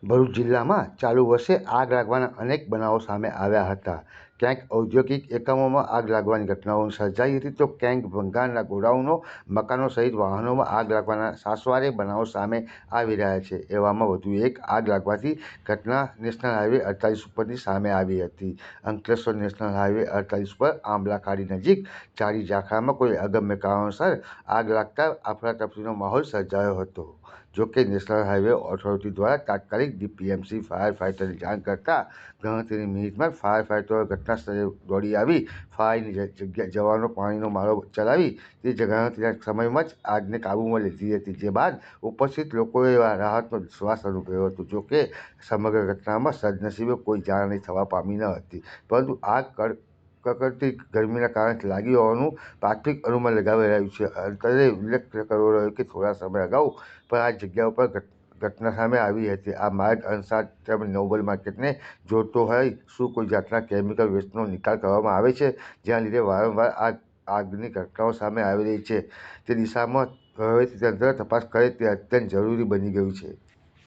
ભરૂચ જિલ્લામાં ચાલુ વર્ષે આગ લાગવાના અનેક બનાવો સામે આવ્યા હતા. ક્યાંક ઔદ્યોગિક એકમોમાં આગ લાગવાની ઘટનાઓ સર્જાઈ હતી, તો ક્યાંક ભંગારના ગોડાઉનો, મકાનો સહિત વાહનોમાં આગ લાગવાના સાસવારે બનાવો સામે આવી રહ્યા છે. એવામાં વધુ એક આગ લાગવાથી ઘટના નેશનલ હાઈવે 48 ઉપરની સામે આવી હતી. અંકલેશ્વર નેશનલ હાઈવે 48 પર આંબલા ખાડી નજીક ચારી ઝાખરામાં કોઈ અગમ્ય કારણોસર આગ લાગતા અફરાતફરીનો માહોલ સર્જાયો હતો. જોકે નેશનલ હાઈવે ઓથોરિટી દ્વારા તાત્કાલિક ડીપીએમસી ફાયર ફાઇટરને જાણ કરતાં ગણતરીની મિનિટમાં ફાયર ફાઇટરો ઘટના સ્થળે દોડી આવી ફાયરની જવાનો પાણીનો મારો ચલાવી તે ગણતરીના સમયમાં જ આગને કાબૂમાં લીધી હતી. જે બાદ ઉપસ્થિત લોકોએ રાહતનો શ્વાસ અનુભવ્યો હતો. જોકે સમગ્ર ઘટનામાં સદનસીબે કોઈ જાનહાનિ થવા પામી ન હતી, પરંતુ આગ કડકડતી ગરમીના કારણે લાગી હોવાનું પ્રાથમિક અનુમાન લગાવાઈ રહ્યું છે. અંતરે ઉલ્લેખ કરવો રહ્યો કે થોડા સમય અગાઉ પણ આ જગ્યા ઉપર ઘટના સામે આવી હતી. આ માર્ગ અંસાર તેમજ નોબલ માર્કેટને જોડતો હોય. શું કોઈ જાતના કેમિકલ વેસ્ટનો નિકાલ કરવામાં આવે છે, જેના લીધે વારંવાર આગની ઘટનાઓ સામે આવી રહી છે? તે દિશામાં વહીવટી તંત્ર તપાસ કરે તે અત્યંત જરૂરી બની ગયું છે.